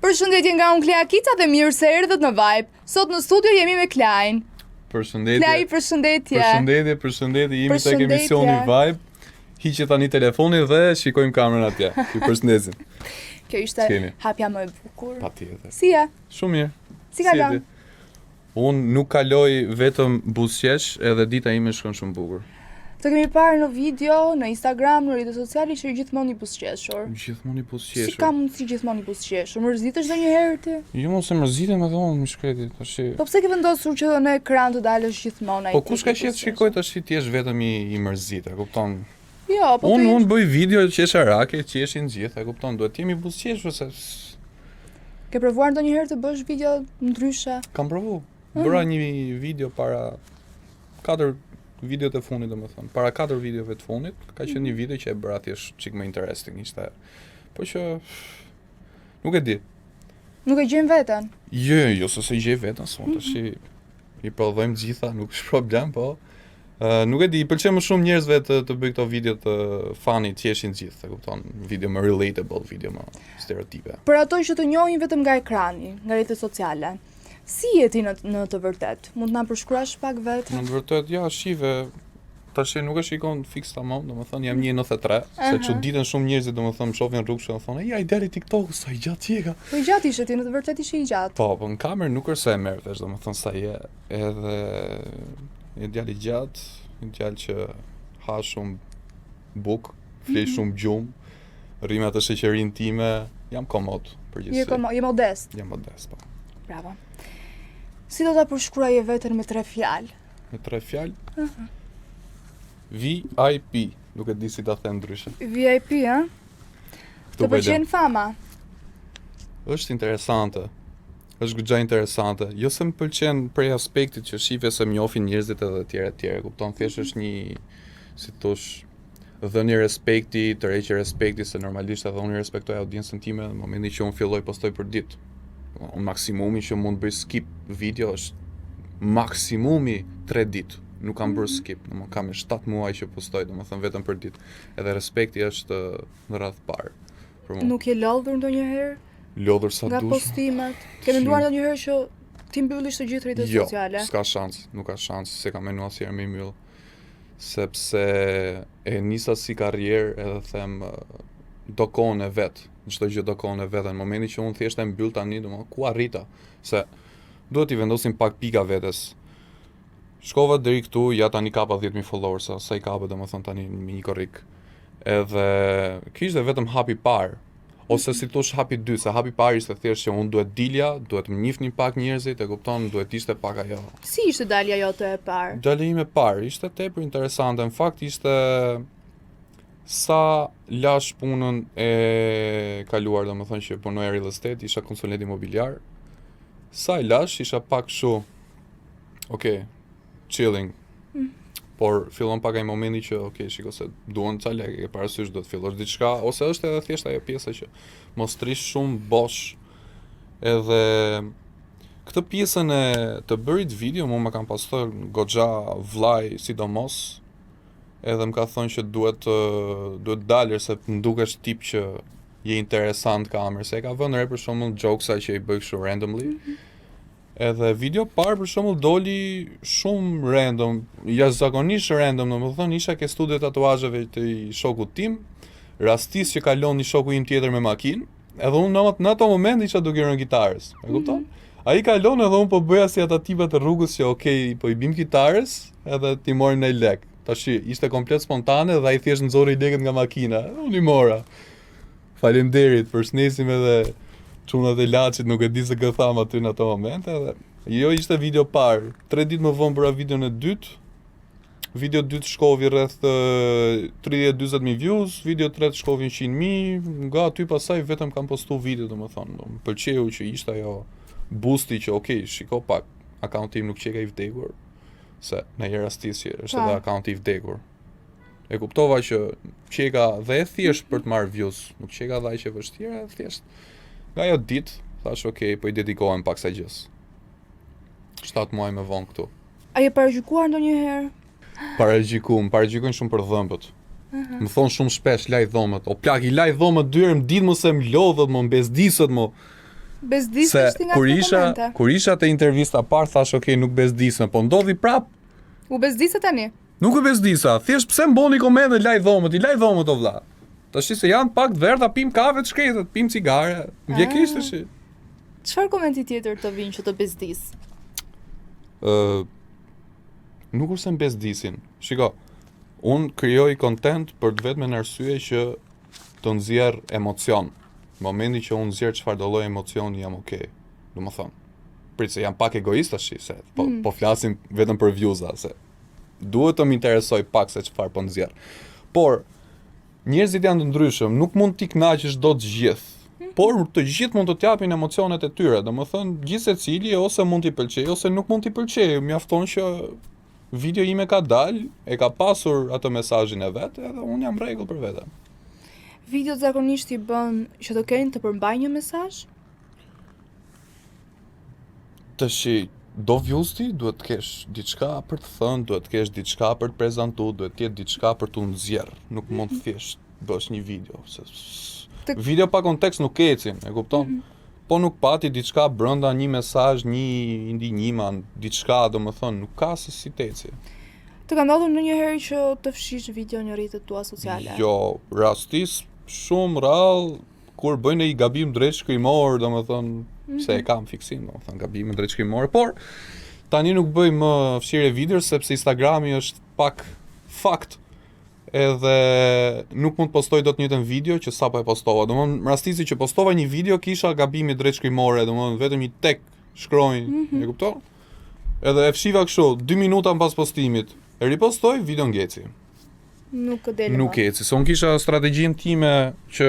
Përshëndetje nga unë Klea Kica dhe mirë se erdhët në Vibe. Sot në studio jemi me Klein. Përshëndetje. Klej, përshëndetje. Përshëndetje, jemi tek emisioni Vibe. Hiqet tani telefonin dhe shikojmë kamerën atje. Ju përshëndesim. Kjo ishte hapja më e bukur. Patjetër. Si je? Shumë mirë. Si kalon? Unë nuk kaloj vetëm buzëqesh, edhe dita ime shkon shumë bukur. Të kemi parë në video, në Instagram, në rrjetet sociale që gjithmonë i buzëqeshur. Gjithmonë i buzëqeshur. Si ka mundësi gjithmonë i buzëqeshur? Mërzitesh ndonjëherë ti? Jo, mos e mërzitem edhe unë më shkreti tash. Po pse ke vendosur që në ekran të dalësh gjithmonë ai? Po kush ka qenë shikoj tash ti je vetëm i mërzitë, e kupton? Jo, po unë bëj video qesharake, qeshin gjithë, e kupton? Duhet jemi buzëqeshur se ke provuar ndonjëherë të bësh video ndryshe? Kam provu. Bëra një video para 4 videot e fundit, domethënë, para 4 videove të fundit, ka qenë një video që e bëra thjesht çik më interesting, ishte. Po që nuk e di. Nuk e gjen veten? Jo, se gjej veten son, tash i prodhojmë gjitha, nuk është problem, po nuk e di, i pëlqen më shumë njerëzve të bëj këto video të funny, të qeshin gjithë, e kupton, video më relatable, video më stereotipe. Për ato që të njohin vetëm nga ekrani, nga rrjetet sociale. Si je ti në të vërtet? Mund të na përshkruash pak vetë? Në të vërtet, ja, shive, tash nuk e shikon fiks tamam, domethënë jam 1.93, se çuditen shumë njerëzit domethënë më shohin rrugë dhe thonë, "Ja, i dali TikTok, sa i gjatë je ka." Po i gjatë ishe ti, në të vërtet ishe i gjatë. Po në kamerë nuk është se e merr vesh, domethënë sa je, edhe një djalë i gjatë, një djalë që ha shumë buk, flet shumë gjumë, rrimet e shoqërinë time, jam komod përgjithësisht. Je modest. Jam modest, po. Bravo. Si do ta përshkruaje veten me 3 fjalë? Me 3 fjalë? VIP, nuk e di si ta them ndryshe. VIP, ha? Të pëlqen fama? Është interesante. Është goxha interesante. Jo se më pëlqen prej aspektit që shife se më njohin njerëzit edhe të tjerë, kupton, thjesht është një, si thosh, dhënie respekti, tërheqje respekti, se normalisht edhe unë respektoj audiencën time në momentin që unë filloj postoj për ditë. Unë maksimumi që mund bëj skip video është maksimumi 3 ditë. Nuk kam bërë skip, kam 7 muaj që postoj, domethënë vetëm për ditë. Edhe respekti është në radhë parë. Nuk je lodhur ndonjëherë? Lodhur sa dush. Nga postimet. Ke menduar ndonjëherë që ti mbyllish të gjithë rrjetet sociale? Jo, s'ka shans, nuk ka shans, se kam menuar asnjëherë me mbyll. Sepse e nisa si karrierë edhe them do kohën e vet. Çdo gjë do kohën e vet. Në momentin që unë thjesht e mbyll tani, domethënë ku arrita? Se duhet i vendosim pak pika vetes. Shkova deri këtu, ja tani kapa 10.000 followers, sa i kapa domethënë tani një korrik. Edhe ky ishte vetëm hapi parë. Ose si thosh hapi 2, se hapi parë ishte thjesht që unë duhet dilja, duhet më njihnin pak njerëzit, e kupton, duhet ishte pak ajo. Si ishte dalja jote e parë? Dalja ime e parë ishte tepër interesante. Në fakt ishte sa lash punën e kaluar, domethënë që punoja real estate, isha konsulent imobiliar. Sa e lash isha pak kështu, chilling. Por fillon pak ai momenti që shiko se duan ca lekë, e parasysh do të fillosh diçka, ose është edhe thjesht ajo pjesa që mos trish shumë bosh. Edhe këtë pjesën e të bërit video mua më kam pasur goxha vllai sidomos. Edhe më ka thonë që duhet dalër se më dukesh tip që je interesant kamerë, se e ka vënë re për shembull jokesa që i bëj kështu randomly. Edhe video parë për shembull doli shumë random, jashtëzakonisht random, domethënë isha ke studio tatuazheve të shokut tim, rastisht që kalon një shoku im tjetër me makinë, edhe unë në ato moment isha duke rënë gitarës, e kupton? Ai kalon edhe unë po bëja si ata tipat e rrugës që po i bim gitarës, edhe ti morim në lek. Tash ishte komplet spontane dhe ai thjesht nxori lekët nga makina. Unë i mora. Faleminderit, përshëndesim edhe çunat e Laçit, nuk e di se kë tham aty në ato momente edhe jo ishte video parë. 3 ditë më vonë bëra videon e dytë. Video 2 shkovi rreth 30-40.000 views, video 3 shkovi 100.000, nga aty pasaj vetëm kam postu video, domethënë, më pëlqeu që ishte ajo boosti që shiko pak, akaunti im nuk qeka i vdekur, se në një rastis që është edhe akaunti i vdekur. E kuptova që qeka dhe e thjesht për të marrë views, nuk qeka dhe që vështirë, e thjesht. Nga ajo ditë, thash po i dedikohem pak sa gjës. 7 muaj më vonë këtu. A je paragjykuar ndonjëherë? Paragjykojnë shumë për dhëmbët. Më thonë shumë shpesh laj dhomët. O plak, i laj dhomët dyre, më ditë më se më lodhët, më mbesdisët, më. Bezdisësh ti nga këto komente? Kur isha te intervista parë thash ok, nuk bezdisem, po ndodhi prap. U bezdisë tani? Nuk u bezdisa, thjesht pse mboni komente laj dhomët o vlla. Tash se janë pak të verdha, pim kafe të shkretët, pim cigare, vjekisht tash. Çfarë komenti tjetër të vinë që të bezdis? Nuk është se më bezdisin. Shiko, unë krijoj content për të vetmen arsye që të nxjerr emocion. Në momentin që unë nxjerr çfarë do lloj emocioni jam okay. Domethënë, prit se jam pak egoist tash se po flasim vetëm për views-a se duhet të më interesoj pak se çfarë po nxjerr. Por njerëzit janë të ndryshëm, nuk mund t'i kënaqësh dot gjithë. Por të gjithë mund të t'japin emocionet e tyre, domethënë gjithë secili ose mund t'i pëlqejë ose nuk mund t'i pëlqejë. Mjafton që video ime ka dalë, e ka pasur atë mesazhin e vet, edhe unë jam rregull për vete. Videot zakonisht i bën që të kenë të përmbajnë një mesazh? Tash do views ti, duhet të kesh diçka për të thënë, duhet të kesh diçka për të prezantuar, duhet të jetë diçka për t'u nxjerr. Nuk mund thjesht bësh një video, video pa kontekst nuk ecin, e kupton? Po nuk pati diçka brenda, një mesazh, një ndihmë, diçka, domethënë nuk ka se si teci. Të ka ndodhur ndonjëherë që të fshish video në rrjetet tua sociale? Jo, rastis shumë rrallë kur bëjnë një gabim drejt shkrimor, domethënë se e kam fiksim, domethënë gabime drejt shkrimor, por tani nuk bëj më fshirje video sepse Instagrami është pak fakt. Edhe nuk mund të postoj dot njëjtën video që sapo e postova. Domthonë, rastisi që postova një video kisha gabime drejt shkrimore, domthonë vetëm një tek shkronjë, e kupton? Edhe e fshiva kështu 2 minuta pas postimit. E ripostoj, video ngeci. Nuk del. Nuk eci. Se unë kisha strategjinë time që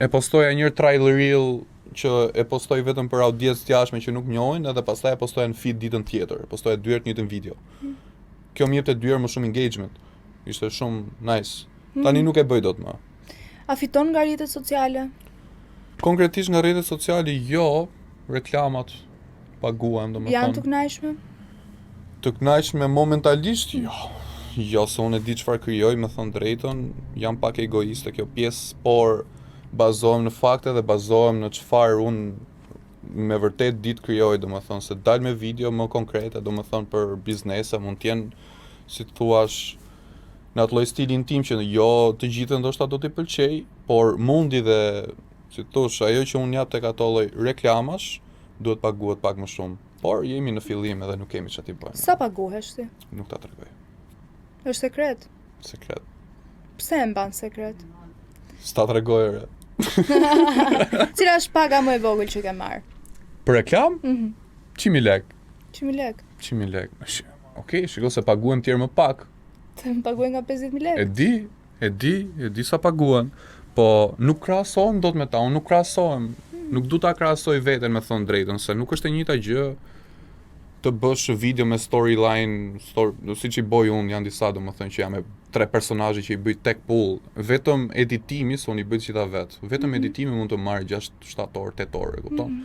e postoja një trial reel që e postoj vetëm për audiencë të jashtme që nuk njohin, edhe pastaj e postoja në feed ditën tjetër. E postoja 2 herë të njëjtën video. Kjo më jepte 2 herë më shumë engagement. Ishte shumë nice. Tani nuk e bëj dot më. A fiton nga rrjetet sociale? Konkretisht nga rrjetet sociale jo, reklamat paguajmë domethënë. Janë të kënaqshme? Të kënaqshme momentalisht jo. Jo, se unë e di çfarë krijoj, me thënë drejtën, jam pak egoiste kjo pjesë, por bazohem në fakte dhe bazohem në çfarë unë me vërtet ditë krijoj, domethënë se dal me video më konkrete, domethënë për biznese, mund të jenë, si thuaç, në atë lloj stilin tim që jo të gjithë ndoshta do t'i pëlqej, por mundi dhe si thosh, ajo që unë jap tek ato lloj reklamash duhet paguhet pak më shumë. Por jemi në fillim edhe nuk kemi çfarë t'i bëjmë. Sa paguhesh ti? Nuk ta tregoj. Është sekret? Sekret. Pse e mban sekret? S'ta tregoj re. Cila është paga më e vogël që ke marr? Për reklam? 100.000 lekë. 100.000 lekë. 100.000 lekë. Okej, shiko se paguhen tjerë më pak. Të më paguhen nga 50.000 lekë? E di sa paguhen, po nuk krahasohem dot me ta, unë nuk krahasohem. Nuk du ta krahasoj veten me thënë drejtën, se nuk është e njëjta gjë të bësh video me storyline, siç i boj unë, janë disa domethënë që jam me 3 personazhe që i bëj tek pull. Vetëm editimi, se unë i bëj gjitha vet. Vetëm editimi mund të marrë 6-7 orë, 8 orë, e kupton?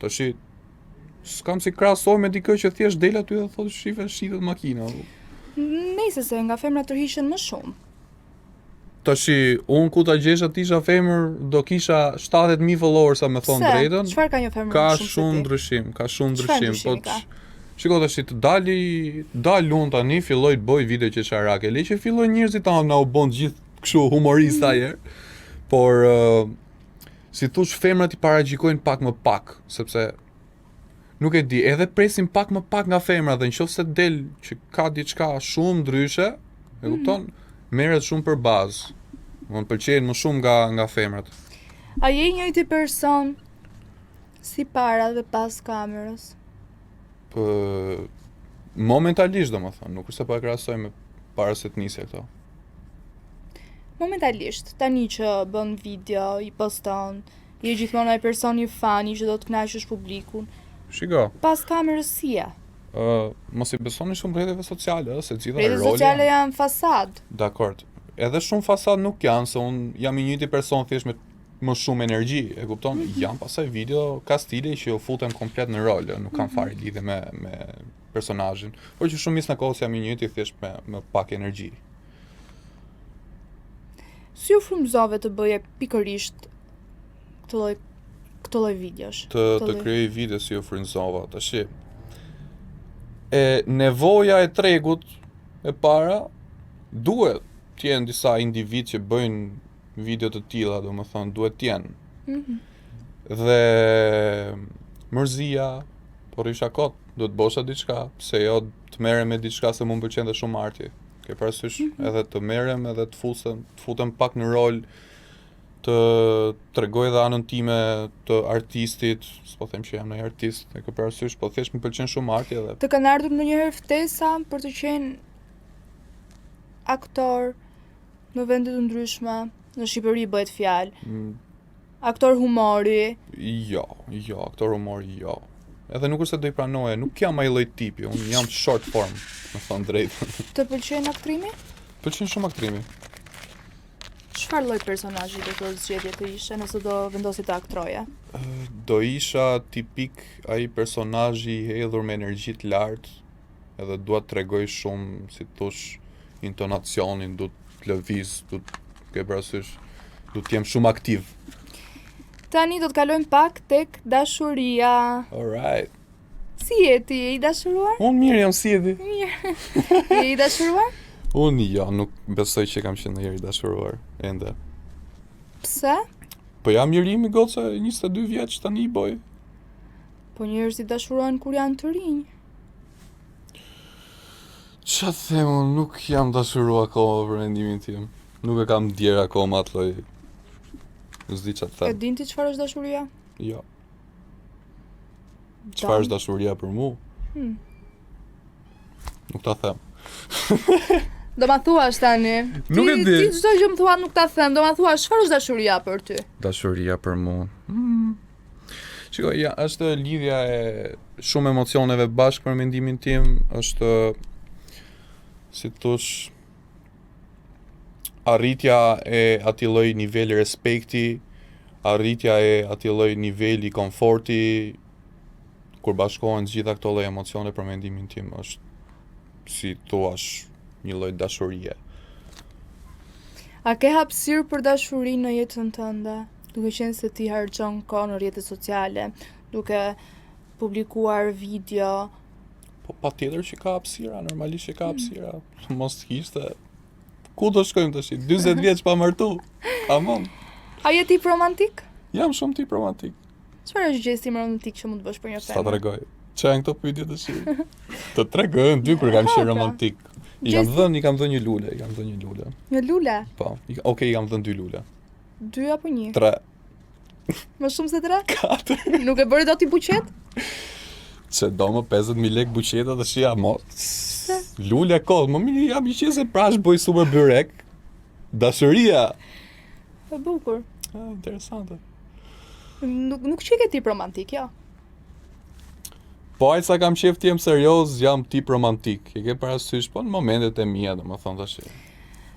Tash s'kam si krahasoj me dikë që thjesht del aty dhe thotë shitet makina. Nëse se nga femra tërhiqen më shumë. Tash unë ku ta gjesh atë isha femër, do kisha 70.000 followers sa me thon drejtën. Çfarë ka një femër ka më shumë? Shumë ndryshim, ka shumë ndryshim, po shiko tash të dal unë tani filloj të bëj video qesharake, le që fillojnë njerëzit ta na u bën gjithë kështu humorista herë. Por si thosh femrat i paragjikojnë pak më pak, sepse nuk e di, edhe presim pak më pak nga femra dhe nëse del që ka diçka shumë ndryshe, e kupton? Merret shumë për bazë. Mund pëlqejnë më shumë nga femrat. A je njëjti person si para dhe pas kamerës? Momentalisht domethënë, nuk është se po e krahasoj me para se të nisje këto. Momentalisht, tani që bën video, i poston, je gjithmonë ai person i fani që do të kënaqësh publikun. Shiko. Pas kamerës si je? Mos i besoni shumë rrjeteve sociale, se gjitha rrjetet sociale janë fasad. Dakor. Edhe shumë fasad nuk janë, se un jam i njëjti person thjesht me më shumë energji, e kupton? Jam pasaj video ka stile që u futem komplet në rol, nuk kam fare lidhje me personazhin, por që shumicën e kohës jam i njëjti thjesht me pak energji. Si u frymëzove të bëje pikërisht këtë lloj Këto lloj videosh. të krijoj video si u frymëzova. Tash e nevoja e tregut e para duhet të jenë disa individ që bëjnë video të tilla, domethënë duhet të jenë. Dhe mërzia, por isha kot, do të bosha diçka, pse jo të merrem me diçka se më pëlqen dhe shumë arti. Ke parasysh edhe të merrem edhe të futem pak në rol të tregoj dhe anën time të artistit, s'po them që jam ndonjë artist, e ke parasysh, po thjesht më pëlqen shumë arti edhe. Të kanë ardhur ndonjëherë ftesa për të qenë aktor në vende të ndryshme, në Shqipëri bëhet fjalë. Aktor humori. Jo, aktor humori jo. Edhe nuk është se do i pranoja, nuk jam ai lloj tipi, unë jam short form, me thënë drejtën. Të pëlqen aktrimi? Pëlqen shumë aktrimi. Çfarë lloj personazhi do të zgjedhje të ishe nëse do vendosi të aktroje? Do isha tipik ai personazhi i hedhur me energji të lartë, edhe dua të tregoj shumë, si thosh, intonacionin, du të lëviz, du të ke parasysh, du të jem shumë aktiv. Tani do të kalojmë pak tek dashuria. Alright. Si je ti, je i dashuruar? Unë mirë jam, si jeti? Mirë. Je i dashuruar? Unë jo, nuk besoj që kam qenë ndonjëherë i dashuruar, ende. Pse? Po jam mirimi goca, 22 vjeç tani boj. Po njerëzit dashurohen kur janë të rinj. Qa them unë, nuk jam dashuruar akoma për mendimin tim. Nuk e kam djerë akoma atë lloj. S'di qa të E them. din ti çfarë është dashuria? Jo. Çfarë është dashuria për mu? Nuk ta them. Do ma thuash tani. Nuk e di. Ti çdo gjë më thua nuk ta them, do ma thuash çfarë është dashuria për ty? Dashuria për mu. Shiko, ja, është lidhja e shumë emocioneve bashkë për mendimin tim, është si thosh arritja e atij lloji niveli respekti, arritja e atij lloji niveli komforti, kur bashkohen gjitha këto lloj emocione për mendimin tim, është si thuash një lloj dashurie. A ke hapësirë për dashurinë në jetën tënde? Duke qenë se ti harxhon kohë në rrjetet sociale, duke publikuar video. Po patjetër që ka hapësira, normalisht që ka hapësira. Mos kishte. Ku do shkojmë tash? 40 vjeç pa martu. Tamam. A je tip romantik? Jam shumë tip romantik. Çfarë është gjestim romantik që mund të bësh për një Sa femër? tregoj. Çfarë janë këto pyetje tash? Të tregoj dy kur kam qenë romantik. I kam dhënë një lule, Një lule? Po. Okej, i kam dhënë 2 lule. 2 apo 1? 3. Më shumë se 3? 4. Nuk e bëri dot i buqet? Që do më 50.000 lek buqeta dhe shia mo. Lule kohë, më mirë jam i qese prash bëj super byrek. Dashuria. E bukur. Interesante. Nuk që ke tip romantik, jo? Po ajtë sa kam qef t'jem serioz, jam tip romantik. E ke parasysh, po në momentet e mia, do më thonë tash.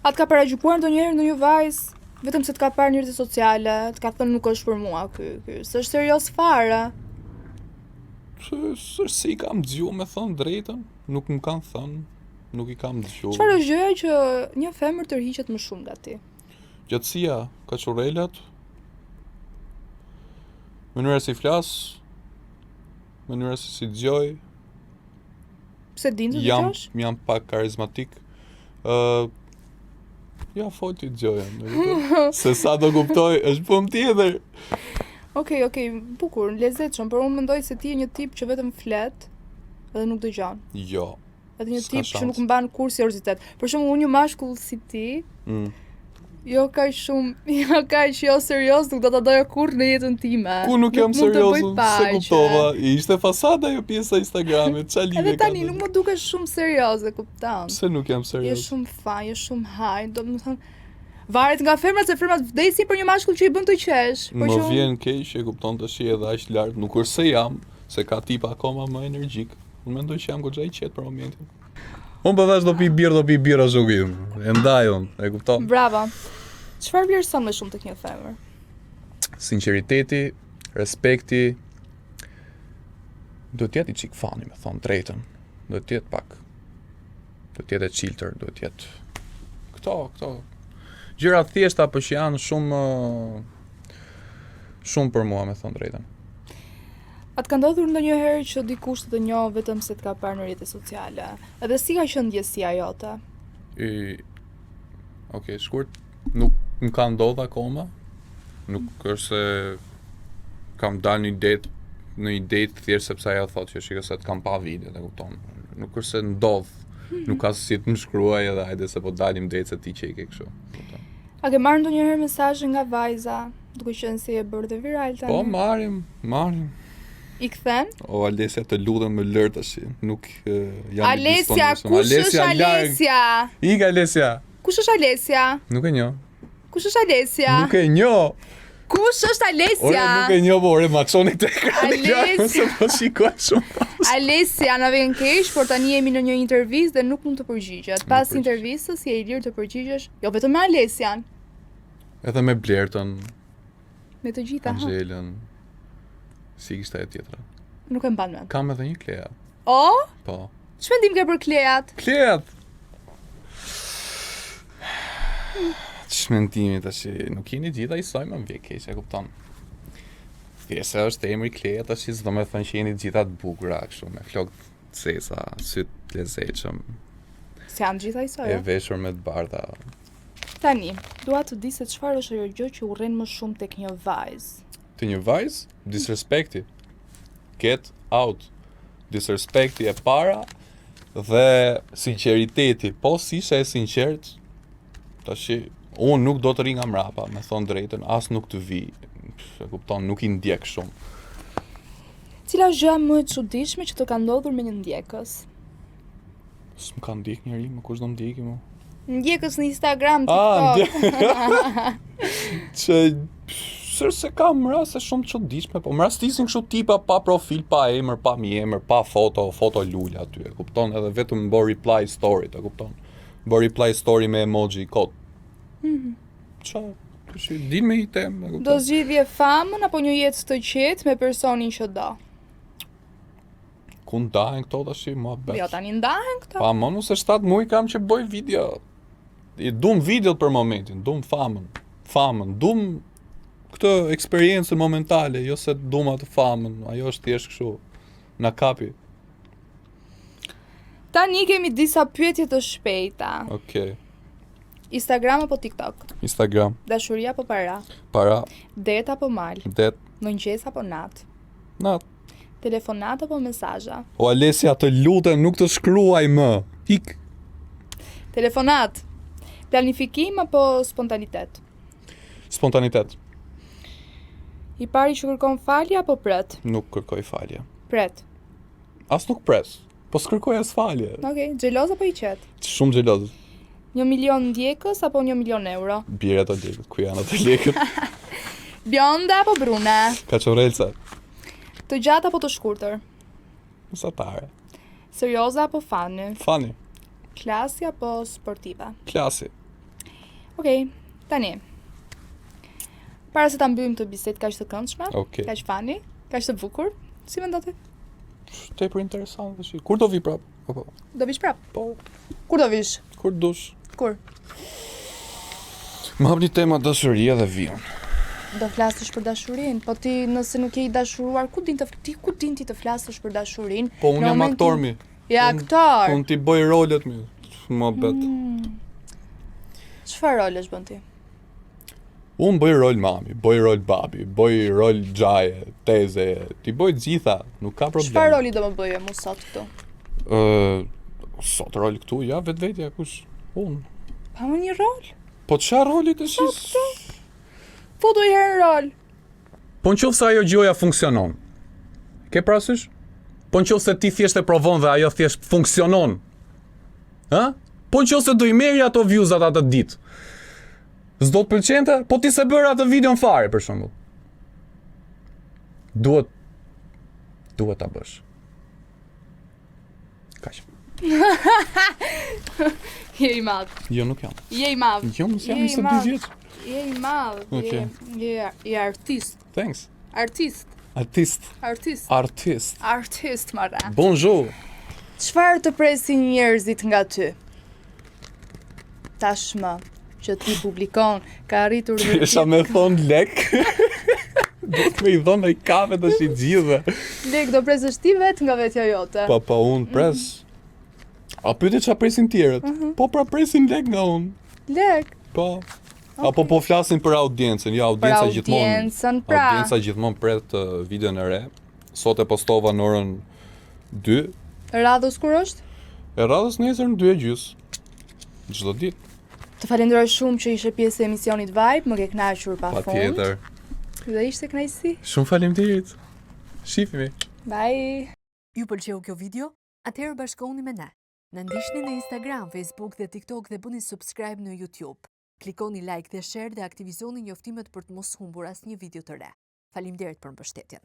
A të ka paraqykuar ndonjëherë ndonjë vajzë vetëm se të ka parë në rrjetet sociale, të ka thënë nuk është për mua ky, s'është serioz fare? Si kam dëgju me thonë drejtën, nuk më kanë thënë, nuk i kam dëgju. Çfarë është gjëja që një femër tërhiqet më shumë nga ti? Gjatësia, kaçurrelat, mënyra si flas, mënyra si dëgjoj, Pse din të dëgjosh? jam pak karizmatik. Ja, fol ti dëgjojën. Se sa do kuptoj, është punë tjetër. Okej, bukur, lezetshëm, por unë mendoj se ti je një tip që vetëm flet edhe nuk dëgjon. Jo. Edhe një S'ka tip që shans. nuk mban kur seriozitet. Për shembull, unë një mashkull si ti, jo kaq jo serioz, nuk do ta doja kurrë në jetën time. Ku nuk jam mund të serioz, bëj se paqe. kuptova. Ishte fasada ajo pjesa e Instagramit, ç'a lidhje Edhe ka? tani nuk më dukesh shumë serioze, kupton? Pse nuk jam Je serioz? shumë faj, je shumë haj, do të thënë varet nga femrat, se femrat vdesin për një mashkull që i bën të qesh. Më vjen keq e kupton tash edhe aq lart, nuk është se jam, se ka tipa akoma më energjik. Unë mendoj që jam goxha i qetë për momentin. Unë po thash do pi birra zhugim. E ndaj unë, e kupton? Bravo. Çfarë vlerëson më shumë tek një femër? Sinqeriteti, respekti, do të jetë i çik fani, me thon drejtën. Do të jetë pak. Do të jetë e çiltër, do të jetë këto gjëra të thjeshta, por që janë Shumë për mua, me thënë drejtën. A të ka ndodhur ndonjëherë që dikush të njohë vetëm se të ka parë në rrjetet sociale? Edhe si ka qenë ndjesia jote? Okej, shkurt, nuk më ka ndodhur akoma. Nuk është se kam dalë në një date thjesht sepse ajo thotë që shikoj se të kam pa video, e kupton. Nuk është se ndodh. Nuk ka si të më shkruaj edhe hajde se po dalim date se ti që i ke kështu. Kupton. A ke marrë ndonjëherë mesazhe nga vajza, duke qenë se je bërë dhe viral tani? Po, marrim. I kthen? O, Alesia, të lutem më lër tash. Nuk jam Alesia, kush është Alesia? Ik Alesia. Kush është Alesia? Nuk e njoh. Kush është Alesia? Nuk e njoh. Kush është Alesia? Ore, nuk e njoh, po ore, ma çoni te Alesia. Se po shikoj shumë. Alesia, na vjen keq, por tani jemi në një intervistë dhe nuk mund të përgjigjet. Pas intervistës je i lirë të përgjigjesh, jo vetëm me Alesian. Edhe me Blertën, Me të gjitha, ha. Angelën. Si kishte e tjetra. Nuk e mban mend. Kam edhe një Klea. O? Po. Ç'mendim ke për Kleat? Kleat. Ç'mendimi tash, nuk jeni gjitha i saj më vjen keq, e kupton. Thjesht është emri Klea tash, s'do më thënë që jeni gjitha të bukura kështu me flokë të sesa, sy të lezetshëm, Se janë gjitha i saj. e veshur me të bardha. Tani, dua të di se çfarë është ajo gjë që urren më shumë tek një vajzë. Të një vajzë, disrespekti. Get out. Disrespekti e para dhe sinqeriteti. Po si ishe e sinqert, tash unë nuk do të ri nga mrapa, me thonë drejtën, as nuk të vi. E kupton, nuk i ndjek shumë. Cila është gjëja më e çuditshme që të ka ndodhur me një ndjekës? S'm ka ndjek njeri, më kush do më ndjeki mu? Ndjekës në Instagram, TikTok. Që se kam raste shumë të çuditshme, po më rastisin kështu tipa pa profil, pa emër, pa mjemër, pa foto lule aty, e kupton, edhe vetëm bë reply story, e kupton. Bë reply story me emoji kod. Çfarë? Din me i tem, e kupton. Do zgjidhje famën apo një jetë të qetë me personin që do? Ku ndahen këto tash, mua bet. Jo, tani ndahen këto. Pa më se 7 muaj kam që bëj video. I dum videot për momentin, dum famën, dum këtë eksperiencën momentale, jo se dum atë famën, ajo është thjesht kështu, na kapi. Tani kemi disa pyetje të shpejta. Okej. Instagram apo TikTok? Instagram, Dashuria apo para? para, Det apo mal? det, Mëngjes apo nat? nat. Telefonat apo mesazha? O Alesia, të lutem, nuk të shkruaj më. Ik. Telefonat. Planifikim apo spontanitet? Spontanitet. I pari që kërkon falje apo pret? Nuk kërkoj falje. Pret. As nuk pres, po s'kërkoj as falje. Okej, xheloz apo i qet? Shumë xheloz. 1 milion ndjekës apo 1 milion euro? Bire ato lekët, ku janë ato lekët? Bjonda apo brune? Kaçorelca, Të gjatë apo të shkurtër? mesatare. Serioze apo fani? Fani, Klasi apo sportive? klasi. Okej, tani. Para se ta mbyllim të bisedë kaq të këndshme, Okej. kaq fani, kaq të bukur, si mendon ti? Tepër interesant tash. Kur do vi prap? Po. Do vish prap? Po, Kur do vish? kur dush. Kur? Më hapni tema dashuria dhe vion. Do flasësh për dashurinë, po ti nëse nuk je i dashuruar, ku din ti të flasësh për dashurinë? Po unë Në jam momentin- aktor mi. Ja, aktor. Unë ti bëj rolet mi. Më bet. Çfarë rolesh bën ti? Unë bëj rol mami, bëj rol babi, bëj rol gjaje, teze, ti bëj të gjitha, nuk ka problem. Çfarë roli do më bëje mu sot këtu? Sot rol këtu, ja, vetvetja, kush? Unë. Pa më një rol? Po çfarë roli të shis? Futu i herë në rol. Po në qoftë se ajo gjoja funksionon. Ke parasysh? Po në qoftë se ti thjesht e provon dhe ajo thjesht funksionon. Ha? Po në qoftë se do i merri ato views-at atë ditë. S'do të pëlqente? Po ti se bërë atë videon fare, për shembull. Duhet ta bësh. Kaq. Je i madh. Jo, nuk jam. Je i madh. Jo, mos jam Je i 22 madh. vjeç. Je i madh. Okej. Je artist. Thanks. Artist. Artist, marra. Bonjour. Çfarë të presin njerëzit nga ty? Tashmë që ti publikon ka arritur dhe Isha me thon lek. Do me I dhonë ai kafe tash I gjithë. Lek, do presësh ti vetë nga vetja jote. Pa unë pres. A pyete çfarë presin tjerët? Po pra presin lek nga unë. Lek. Po. Apo po flasin për audiencën. Ja, audiencën, pra. Audienca gjithmonë pret videon e re. Sot e postova në orën 2. Radhës kur është? E radhës nesër në 2:30. Çdo ditë. Të falenderoj shumë që ishe pjesë e emisionit Vibe, më ke kënaqur pafund. Patjetër. Dhe ishte kënaqësi. Shumë faleminderit. Shihemi. Bye. Ju pëlqeu kjo video? Atëherë bashkohuni me ne. Na ndiqni në Instagram, Facebook dhe TikTok dhe bëni subscribe në YouTube. Klikoni like dhe share dhe aktivizoni njoftimet për të mos humbur asnjë video të re. Faleminderit për mbështetjen.